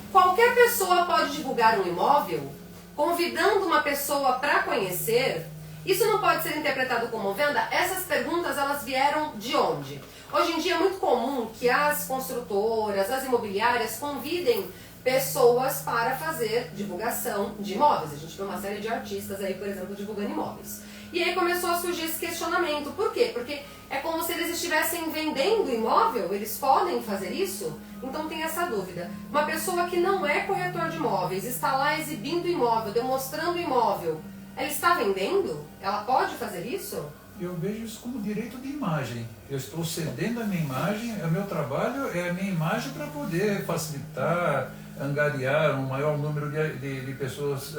Qualquer pessoa pode divulgar um imóvel convidando uma pessoa para conhecer. Isso não pode ser interpretado como venda? Essas perguntas, elas vieram de onde? Hoje em dia é muito comum que as construtoras, as imobiliárias convidem pessoas para fazer divulgação de imóveis. A gente vê uma série de artistas aí, por exemplo, divulgando imóveis. E aí começou a surgir esse questionamento. Por quê? Porque é como se eles estivessem vendendo imóvel, eles podem fazer isso? Então tem essa dúvida. Uma pessoa que não é corretor de imóveis, está lá exibindo imóvel, demonstrando imóvel, ela está vendendo? Ela pode fazer isso? Eu vejo isso como direito de imagem. Eu estou cedendo a minha imagem, o meu trabalho é a minha imagem para poder facilitar, angariar um maior número de pessoas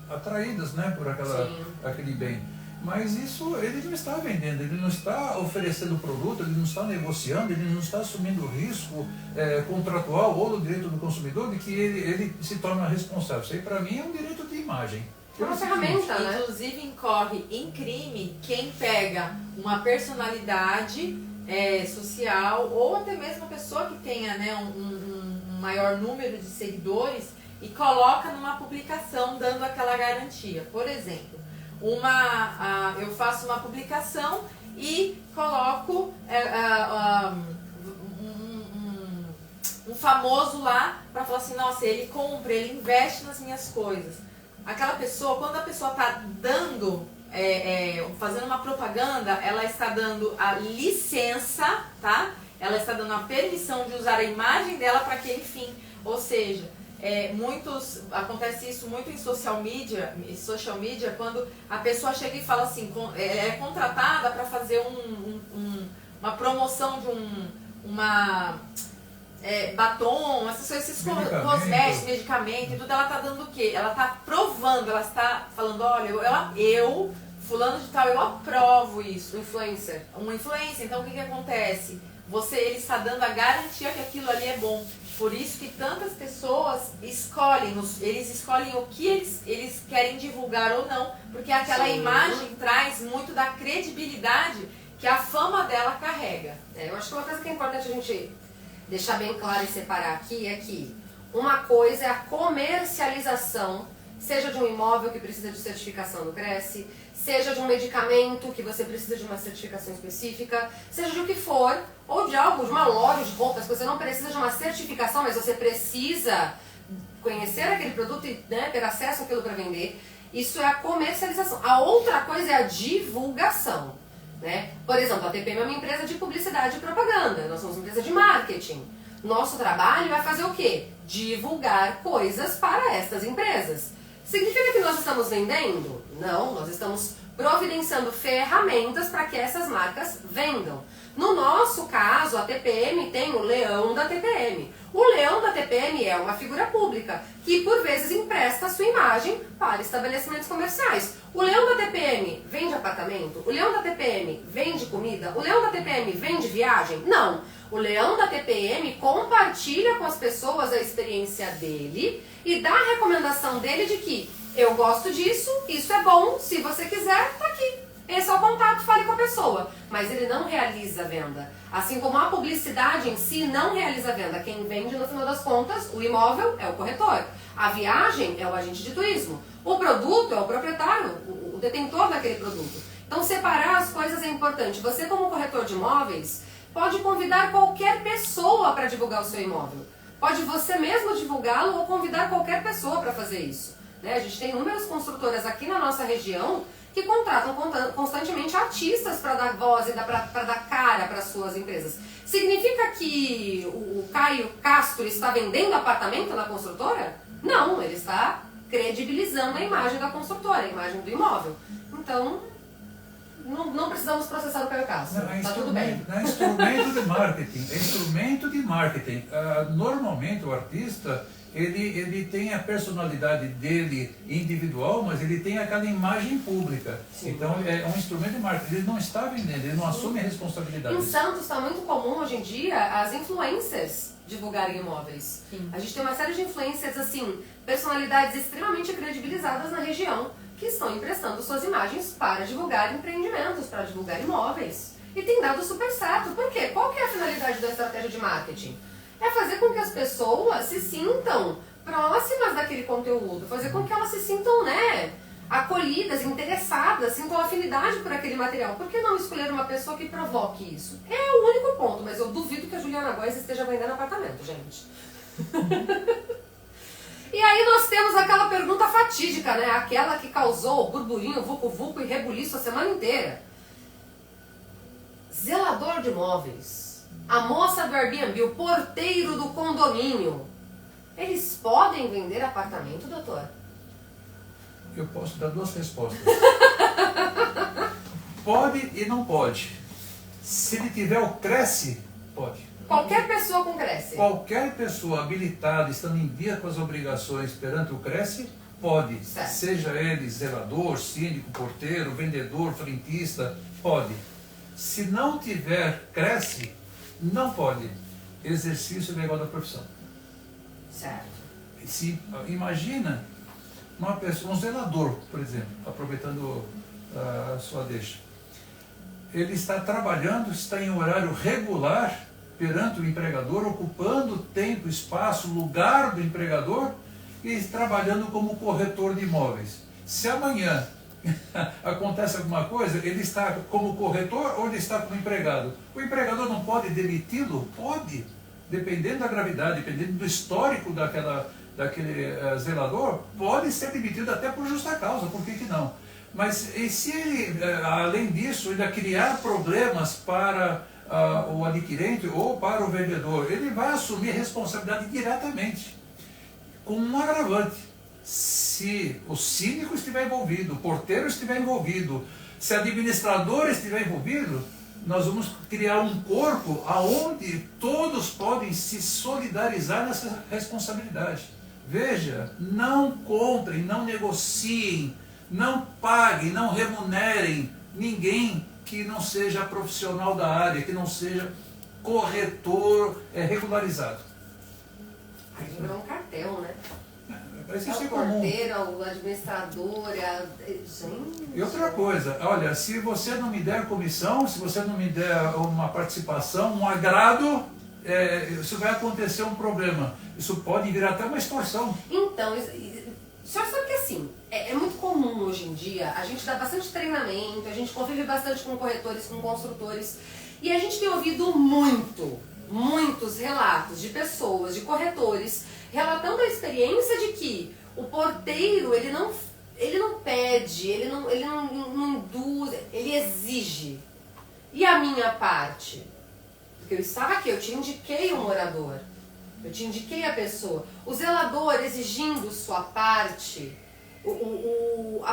atraídas, né, por aquele bem. Mas isso ele não está vendendo, ele não está oferecendo produto, ele não está negociando, ele não está assumindo risco contratual ou do direito do consumidor de que ele se torna responsável. Isso aí para mim é um direito de imagem. É uma ferramenta, né? Inclusive incorre em crime quem pega uma personalidade social ou até mesmo uma pessoa que tenha, né, um maior número de seguidores e coloca numa publicação dando aquela garantia. Por exemplo, eu faço uma publicação e coloco um famoso lá para falar assim, nossa, ele compra, ele investe nas minhas coisas. Aquela pessoa, quando a pessoa está dando, fazendo uma propaganda, ela está dando a licença, tá? Ela está dando a permissão de usar a imagem dela para aquele fim. Ou seja, acontece isso muito em social media, quando a pessoa chega e fala assim, é contratada para fazer uma promoção de batom, essas coisas, esses cosméticos, medicamento e tudo, ela está dando o quê? Ela está provando, ela está falando, olha, eu, fulano de tal, eu aprovo isso. Influencer. Uma influência. Então o que acontece? Ele está dando a garantia que aquilo ali é bom. Por isso que tantas pessoas escolhem o que eles querem divulgar ou não, porque aquela imagem traz muito da credibilidade que a fama dela carrega. Eu acho que uma coisa que é importante a gente deixar bem claro e separar aqui é que uma coisa é a comercialização, seja de um imóvel que precisa de certificação do Cresce, seja de um medicamento que você precisa de uma certificação específica, seja de o que for, ou de algo, de uma loja de roupas, que você não precisa de uma certificação, mas você precisa conhecer aquele produto e, né, ter acesso àquilo para vender. Isso é a comercialização. A outra coisa é a divulgação, né? Por exemplo, a TPM é uma empresa de publicidade e propaganda, nós somos uma empresa de marketing. Nosso trabalho é fazer o quê? Divulgar coisas para estas empresas. Significa que nós estamos vendendo? Não, nós estamos providenciando ferramentas para que essas marcas vendam. No nosso caso, a TPM tem o leão da TPM. O leão da TPM é uma figura pública que, por vezes, empresta a sua imagem para estabelecimentos comerciais. O leão da TPM vende apartamento? O leão da TPM vende comida? O leão da TPM vende viagem? Não. O leão da TPM compartilha com as pessoas a experiência dele e dá a recomendação dele de que eu gosto disso, isso é bom, se você quiser, tá aqui. Esse é o contato, fale com a pessoa, mas ele não realiza a venda. Assim como a publicidade em si não realiza a venda. Quem vende, no final das contas, o imóvel é o corretor. A viagem é o agente de turismo. O produto é o proprietário, o detentor daquele produto. Então, separar as coisas é importante. Você, como corretor de imóveis, pode convidar qualquer pessoa para divulgar o seu imóvel. Pode você mesmo divulgá-lo ou convidar qualquer pessoa para fazer isso. Né? A gente tem inúmeras construtoras aqui na nossa região que contratam constantemente artistas para dar voz e para dar cara para suas empresas. Significa que o Caio Castro está vendendo apartamento na construtora? Não, ele está credibilizando a imagem da construtora, a imagem do imóvel. Então, não precisamos processar o Caio Castro, está tudo bem. É instrumento de marketing. É instrumento de marketing. Normalmente o artista, ele tem a personalidade dele individual, mas ele tem aquela imagem pública. Sim. Então é um instrumento de marketing. Ele não está vendendo, ele não assume a responsabilidade. Em Santos está muito comum hoje em dia as influencers divulgarem imóveis. Sim. A gente tem uma série de influencers, assim, personalidades extremamente credibilizadas na região, que estão emprestando suas imagens para divulgar empreendimentos, para divulgar imóveis. E tem dado super certo. Por quê? Qual que é a finalidade da estratégia de marketing? É fazer com que as pessoas se sintam próximas daquele conteúdo, fazer com que elas se sintam, né, acolhidas, interessadas, sintam afinidade por aquele material. Por que não escolher uma pessoa que provoque isso? É o único ponto, mas eu duvido que a Juliana Góes esteja vendendo apartamento, gente. E aí nós temos aquela pergunta fatídica, né, aquela que causou burburinho, vucu-vucu e rebuliço a semana inteira. Zelador de imóveis, a moça do Airbnb, o porteiro do condomínio, eles podem vender apartamento, doutor? Eu posso dar duas respostas. Pode e não pode. Se ele tiver o Cresce, pode. Qualquer pessoa com Cresce? Qualquer pessoa habilitada, estando em dia com as obrigações perante o Cresce, pode. Certo. Seja ele zelador, síndico, porteiro, vendedor, frentista, pode. Se não tiver Cresce, não pode. Exercício legal da profissão. Certo. Imagina uma pessoa, um zelador, por exemplo, aproveitando a sua deixa. Ele está trabalhando, está em horário regular perante o empregador, ocupando tempo, espaço, lugar do empregador e trabalhando como corretor de imóveis. Se amanhã acontece alguma coisa, ele está como corretor ou ele está como empregado? O empregador não pode demiti-lo? Pode, dependendo da gravidade, dependendo do histórico daquele zelador, pode ser demitido até por justa causa, por que não? Mas e se ele, além disso, ainda criar problemas para o adquirente ou para o vendedor, ele vai assumir a responsabilidade diretamente, com um agravante. Se o síndico estiver envolvido, o porteiro estiver envolvido, se o administrador estiver envolvido, nós vamos criar um corpo onde todos podem se solidarizar nessa responsabilidade. Veja, não comprem, não negociem, não paguem, não remunerem ninguém que não seja profissional da área, que não seja corretor regularizado. Aí virou um cartel, né? Isso é o porteiro, o administrador, gente... E outra coisa, olha, se você não me der comissão, se você não me der uma participação, um agrado, isso vai acontecer um problema. Isso pode virar até uma extorsão. Então, o senhor sabe que assim, é muito comum hoje em dia, a gente dá bastante treinamento, a gente convive bastante com corretores, com construtores, e a gente tem ouvido muitos relatos de pessoas, de corretores, relatando a experiência de que o porteiro, ele não pede, ele não induz, ele exige. E a minha parte? Porque eu estava aqui, eu te indiquei o morador, eu te indiquei a pessoa. O zelador exigindo sua parte, o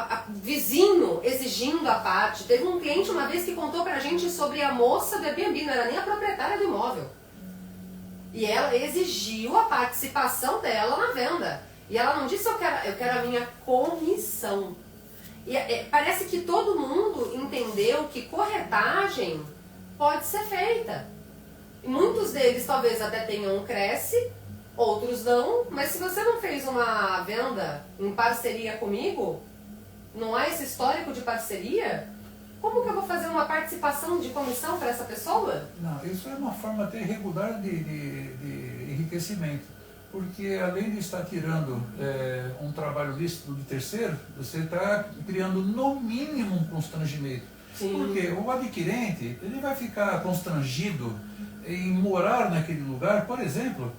vizinho exigindo a parte. Teve um cliente uma vez que contou pra gente sobre a moça do Airbnb, não era nem a proprietária do imóvel. E ela exigiu a participação dela na venda. E ela não disse, eu quero a minha comissão. E parece que todo mundo entendeu que corretagem pode ser feita. E muitos deles talvez até tenham um Cresce, outros não. Mas se você não fez uma venda em parceria comigo, não há esse histórico de parceria, Como que eu vou fazer uma participação de comissão para essa pessoa? Não, isso é uma forma até irregular de enriquecimento. Porque além de estar tirando um trabalho lícito de terceiro, você está criando no mínimo um constrangimento. Sim. Porque o adquirente, ele vai ficar constrangido em morar naquele lugar, por exemplo,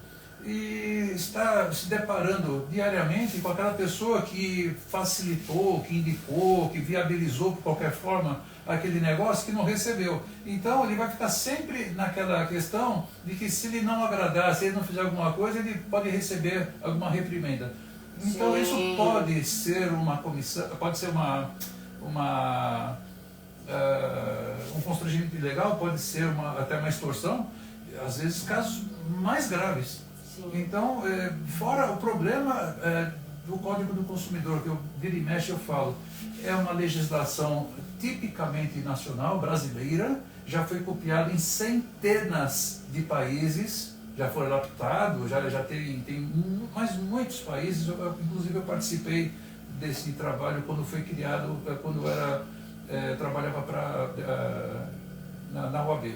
e está se deparando diariamente com aquela pessoa que facilitou, que indicou, que viabilizou de qualquer forma aquele negócio que não recebeu. Então ele vai ficar sempre naquela questão de que se ele não agradar, se ele não fizer alguma coisa, ele pode receber alguma reprimenda. Então Sim. isso pode ser uma comissão, pode ser um constrangimento ilegal, pode ser até uma extorsão, às vezes casos mais graves. Sim. Então, fora o problema do Código do Consumidor, que eu vira e mexe eu falo, é uma legislação tipicamente nacional, brasileira, já foi copiada em centenas de países, já foi adaptado, já tem mais muitos países, inclusive eu participei desse trabalho quando foi criado, quando eu trabalhava na OAB,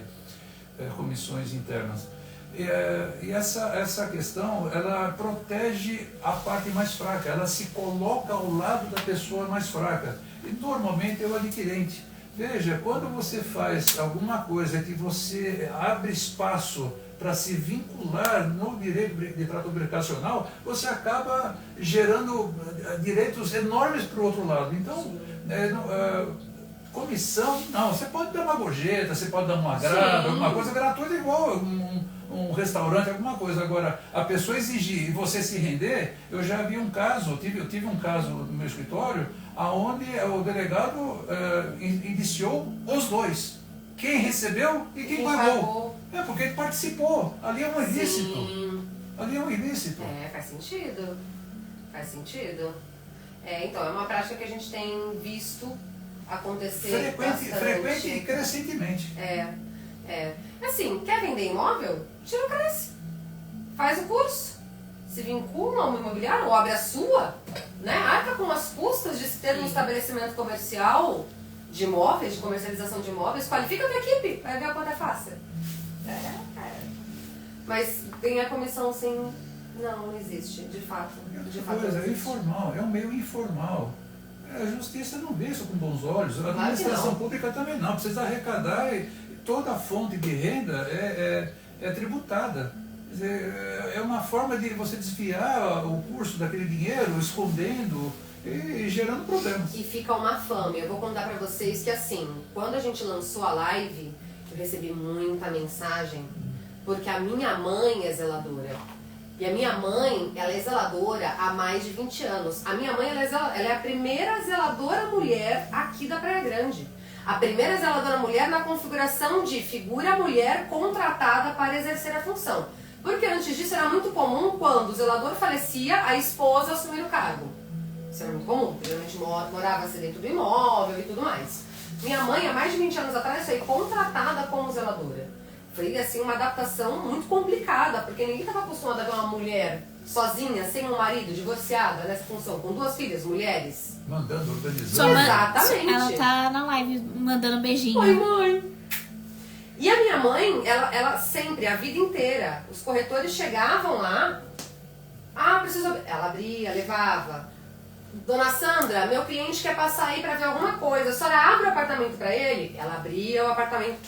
comissões internas. E essa questão, ela protege a parte mais fraca, ela se coloca ao lado da pessoa mais fraca. E normalmente é o adquirente. Veja, quando você faz alguma coisa que você abre espaço para se vincular no direito de trato obrigacional, você acaba gerando direitos enormes para o outro lado. Então, comissão, não, você pode dar uma gorjeta, você pode dar um agrado, alguma coisa gratuita igual um restaurante, alguma coisa. Agora, a pessoa exigir e você se render, eu já vi um caso, eu tive um caso no meu escritório, onde o delegado indiciou os dois, quem recebeu e quem pagou. Porque ele participou, ali é um ilícito. Sim. Ali é um ilícito. Faz sentido. Faz sentido. Então, é uma prática que a gente tem visto acontecer Frequente e crescentemente. Assim, quer vender imóvel? Tira o Cresce. Faz o curso. Se vincula a uma imobiliária ou abre a sua, né? Arca com as custas de se ter um estabelecimento comercial de imóveis, de comercialização de imóveis, qualifica a tua equipe, vai ver a quanto é fácil. Mas ganhar comissão sem... Não existe, de fato. É informal, é um meio informal. A justiça não vê isso com bons olhos, a administração pública também não. Precisa arrecadar e toda a fonte de renda é tributada. Quer dizer, é uma forma de você desviar o curso daquele dinheiro, escondendo e gerando problemas. E fica uma fama. Eu vou contar pra vocês que assim, quando a gente lançou a live, eu recebi muita mensagem, porque a minha mãe é zeladora. E a minha mãe, ela é zeladora há mais de 20 anos. A minha mãe, ela é a primeira zeladora mulher aqui da Praia Grande. A primeira zeladora mulher na configuração de figura mulher contratada para exercer a função. Porque antes disso era muito comum quando o zelador falecia, a esposa assumir o cargo. Isso era muito comum, geralmente morava-se dentro do imóvel e tudo mais. Minha mãe, há mais de 20 anos atrás, foi contratada como zeladora. Foi assim uma adaptação muito complicada, porque ninguém estava acostumado a ver uma mulher sozinha, sem um marido, divorciada, nessa função, com 2 filhas, mulheres. Mandando, organizando. Exatamente. Ela tá na live mandando beijinho. Oi, mãe. E a minha mãe, ela sempre, a vida inteira, os corretores chegavam lá, ela abria, levava. Dona Sandra, meu cliente quer passar aí pra ver alguma coisa, a senhora abre o apartamento pra ele? Ela abria o apartamento.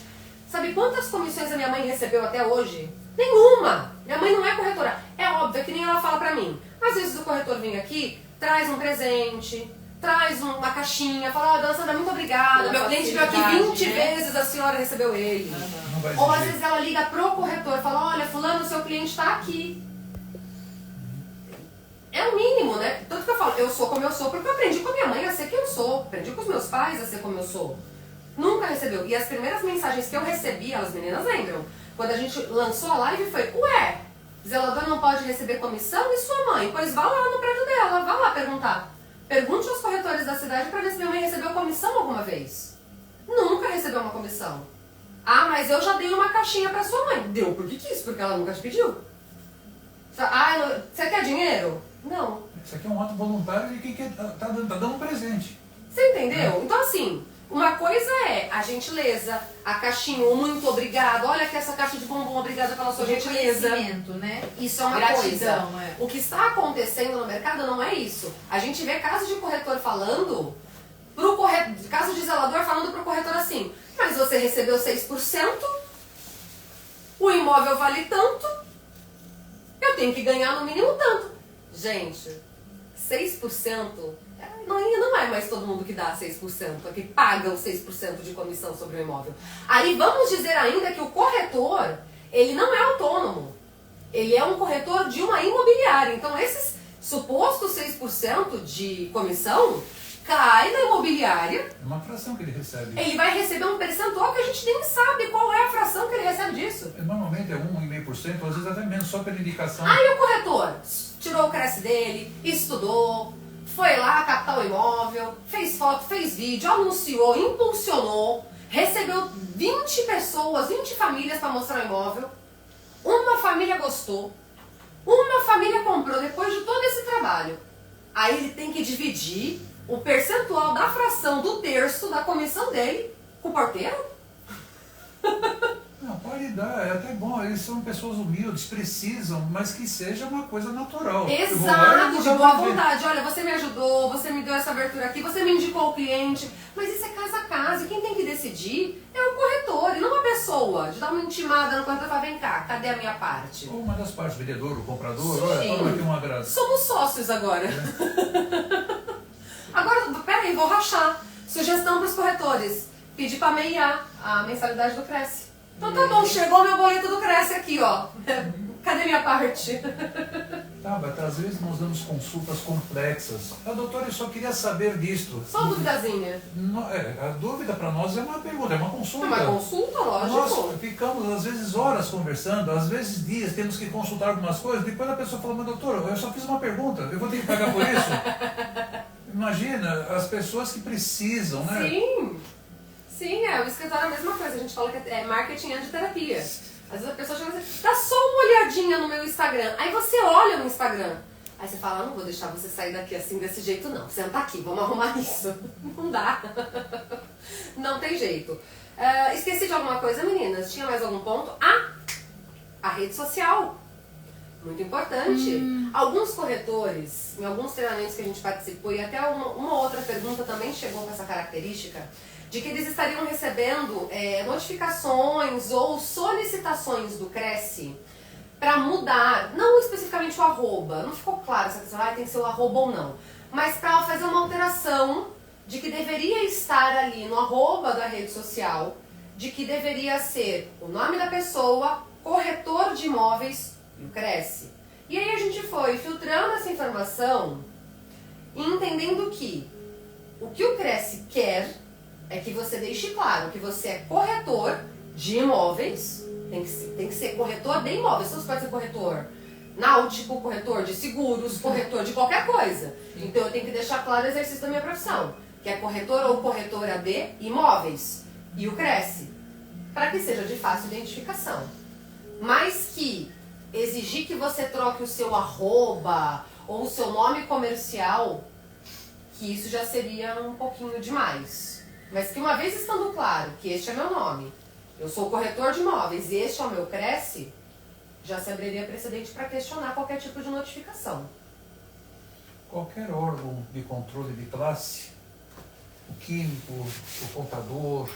Sabe quantas comissões a minha mãe recebeu até hoje? Nenhuma! Minha mãe não é corretora. É óbvio, é que nem ela fala pra mim. Às vezes o corretor vem aqui, traz um presente, traz uma caixinha, fala, Dona Sandra, muito obrigada, meu cliente veio aqui 20 vezes, a senhora recebeu ele. Ou às vezes ela liga pro corretor e fala, olha, fulano, seu cliente tá aqui. É o mínimo, né? Tanto que eu falo, eu sou como eu sou, porque eu aprendi com a minha mãe a ser quem eu sou. Aprendi com os meus pais a ser como eu sou. Nunca recebeu. E as primeiras mensagens que eu recebi, as meninas lembram, quando a gente lançou a live foi, ué, zelador não pode receber comissão? E sua mãe? Pois vá lá no prédio dela, vá lá perguntar. Pergunte aos corretores da cidade para ver se minha mãe recebeu comissão alguma vez. Nunca recebeu uma comissão. Ah, mas eu já dei uma caixinha para sua mãe. Deu porque quis, porque ela nunca te pediu. Ah, você quer dinheiro? Não. Isso aqui é um ato voluntário de quem tá dando um presente. Você entendeu? Então assim, Uma coisa é a gentileza, a caixinha, o muito obrigado, olha aqui essa caixa de bombom, obrigada pela sua gentileza. Reconhecimento, né? Isso é uma Gratidão, coisa. é. O que está acontecendo no mercado não é isso. A gente vê casos de corretor falando, caso de zelador falando pro corretor assim, mas você recebeu 6%, o imóvel vale tanto, eu tenho que ganhar no mínimo tanto. Gente, 6% não é mais todo mundo que dá 6%, é que paga os 6% de comissão sobre o imóvel. Aí vamos dizer ainda que o corretor, ele não é autônomo. Ele é um corretor de uma imobiliária. Então esses supostos 6% de comissão cai na imobiliária. É uma fração que ele recebe. Ele vai receber um percentual que a gente nem sabe qual é a fração que ele recebe disso. Normalmente é 1,5%, às vezes até menos, só pela indicação. Aí o corretor tirou o Cresce dele, estudou, foi lá captar o imóvel, fez foto, fez vídeo, anunciou, impulsionou, recebeu 20 pessoas, 20 famílias para mostrar o imóvel. Uma família gostou, uma família comprou depois de todo esse trabalho. Aí ele tem que dividir o percentual da fração do terço da comissão dele com o porteiro? Não, pode dar, é até bom, eles são pessoas humildes, precisam, mas que seja uma coisa natural. Exato, de boa vontade. Olha, você me ajudou, você me deu essa abertura aqui, você me indicou o cliente, mas isso é casa a casa, e quem tem que decidir é o corretor, e não a pessoa, de dar uma intimada no corretor e falar, vem cá, cadê a minha parte? Ou uma das partes, o vendedor, o comprador, Sim. olha, toma aqui um abraço. Somos sócios agora. Agora, peraí, vou rachar. Sugestão para os corretores, pedir para meiar a mensalidade do Cresce. Então tá bom, chegou meu boleto do Cresce aqui, ó. Cadê minha parte? Tá, mas às vezes nós damos consultas complexas. A doutora, eu só queria saber disto. Só uma duvidazinha. A dúvida para nós é uma pergunta, é uma consulta. É uma consulta, lógico. Nós ficamos, às vezes, horas conversando, às vezes dias, temos que consultar algumas coisas. Depois a pessoa fala, mas doutor, eu só fiz uma pergunta, eu vou ter que pagar por isso? Imagina, as pessoas que precisam, né? Sim. Sim, o escritório é a mesma coisa. A gente fala que é marketing de terapia. Às vezes a pessoa chega e diz, dá só uma olhadinha no meu Instagram. Aí você olha no Instagram. Aí você fala, não vou deixar você sair daqui assim, desse jeito não. Senta aqui, vamos arrumar isso. Não dá. Não tem jeito. Esqueci de alguma coisa, meninas? Tinha mais algum ponto? A rede social. Muito importante. Alguns corretores, em alguns treinamentos que a gente participou, e até uma outra pergunta também chegou com essa característica, de que eles estariam recebendo notificações ou solicitações do Cresce para mudar, não especificamente o arroba, não ficou claro se a pessoa tem que ser o arroba ou não, mas para fazer uma alteração de que deveria estar ali no arroba da rede social, de que deveria ser o nome da pessoa, corretor de imóveis e o Cresce. E aí a gente foi filtrando essa informação e entendendo que o o Cresce quer é que você deixe claro que você é corretor de imóveis, tem que ser corretor de imóveis. Você pode ser corretor náutico, corretor de seguros, corretor de qualquer coisa. Então eu tenho que deixar claro o exercício da minha profissão, que é corretor ou corretora de imóveis e o Cresce, para que seja de fácil identificação. Mas que exigir que você troque o seu arroba ou o seu nome comercial, que isso já seria um pouquinho demais. Mas que uma vez estando claro que este é meu nome, eu sou corretor de imóveis e este é o meu Cresce, já se abriria precedente para questionar qualquer tipo de notificação. Qualquer órgão de controle de classe, o químico, o contador,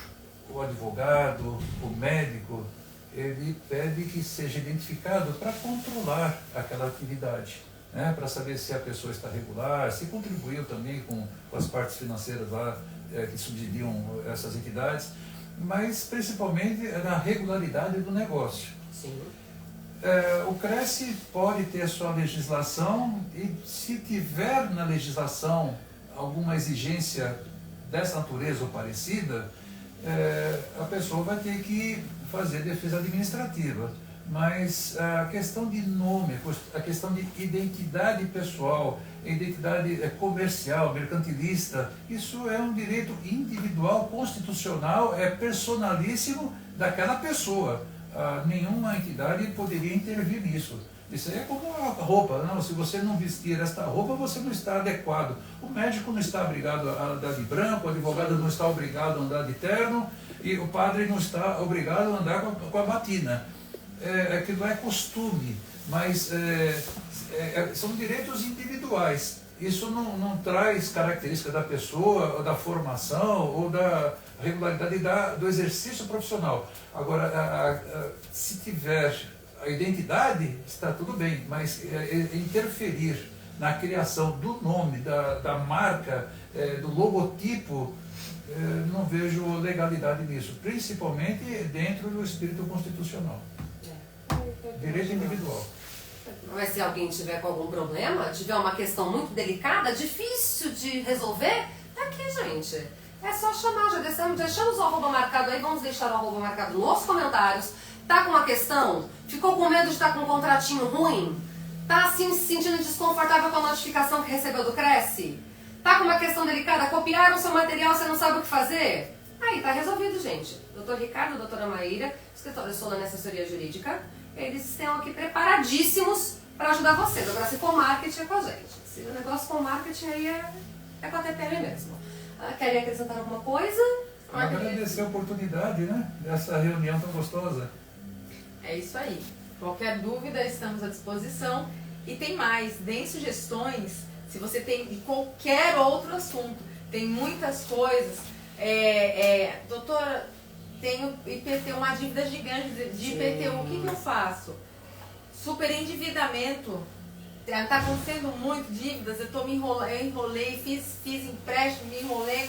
o advogado, o médico, ele pede que seja identificado para controlar aquela atividade, né? Para saber se a pessoa está regular, se contribuiu também com as partes financeiras lá que subsidiam essas entidades, mas principalmente na regularidade do negócio. Sim. O Cresce pode ter sua legislação e, se tiver na legislação alguma exigência dessa natureza ou parecida, a pessoa vai ter que fazer defesa administrativa. Mas a questão de nome, a questão de identidade pessoal, identidade comercial, mercantilista, isso é um direito individual, constitucional, é personalíssimo daquela pessoa. nenhuma entidade poderia intervir nisso. Isso aí é como a roupa, não? Se você não vestir esta roupa, você não está adequado. O médico não está obrigado a andar de branco, o advogado não está obrigado a andar de terno, e o padre não está obrigado a andar com a batina. Aquilo é costume, mas são direitos individuais. Isso não traz característica da pessoa, ou da formação, ou da regularidade do exercício profissional. Agora, se tiver a identidade, está tudo bem, mas interferir na criação do nome, da marca, do logotipo, não vejo legalidade nisso, principalmente dentro do espírito constitucional. Direito individual. Mas se alguém tiver com algum problema, tiver uma questão muito delicada, difícil de resolver, tá aqui, gente. É só chamar, já deixamos o arroba marcado aí, vamos deixar o arroba marcado nos comentários. Tá com uma questão? Ficou com medo de estar com um contratinho ruim? Tá assim se sentindo desconfortável com a notificação que recebeu do Cresce? Tá com uma questão delicada? Copiaram o seu material, você não sabe o que fazer? Aí, tá resolvido, gente. Dr. Ricardo e doutora Maíra, escritório Solane Assessoria Jurídica, eles estão aqui preparadíssimos para ajudar vocês. Agora, se for marketing, é com a gente. Se o negócio for marketing, aí é com a TPM mesmo. Querem acrescentar alguma coisa? Agradecer a oportunidade, né, dessa reunião tão gostosa. É isso aí. Qualquer dúvida, estamos à disposição. E tem mais, deem sugestões, se você tem de qualquer outro assunto. Tem muitas coisas. Doutora, tenho IPTU, uma dívida gigante de IPTU, o que eu faço? Superendividamento. Está acontecendo muito dívidas, eu enrolei, fiz empréstimo, me enrolei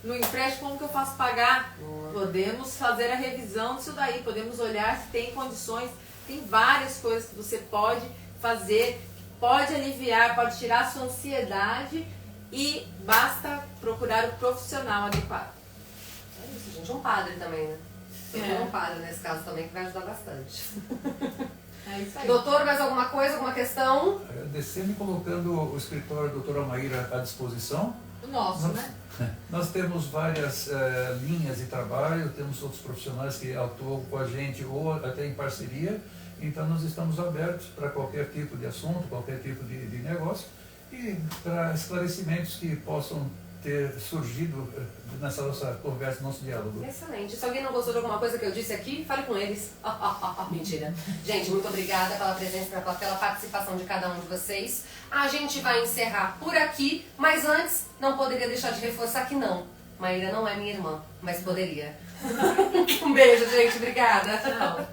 no empréstimo, como que eu faço pagar? Podemos fazer a revisão disso daí, podemos olhar se tem condições, tem várias coisas que você pode fazer, pode aliviar, pode tirar a sua ansiedade e basta procurar o profissional adequado. É isso, gente, um padre também, né? Tem um padre nesse caso também que vai ajudar bastante. É isso aí. Doutor, mais alguma coisa, alguma questão? Agradecer me colocando o escritório doutora Maíra à disposição. O nosso, né? Nós temos várias linhas de trabalho, temos outros profissionais que atuam com a gente ou até em parceria, então nós estamos abertos para qualquer tipo de assunto, qualquer tipo de negócio e para esclarecimentos que possam ter surgido nessa nossa conversa, nosso diálogo. Excelente. Se alguém não gostou de alguma coisa que eu disse aqui, fale com eles. Mentira. Gente, muito obrigada pela presença, pela participação de cada um de vocês. A gente vai encerrar por aqui, mas antes, não poderia deixar de reforçar que não. Maíra não é minha irmã, mas poderia. Um beijo, gente. Obrigada. Tchau.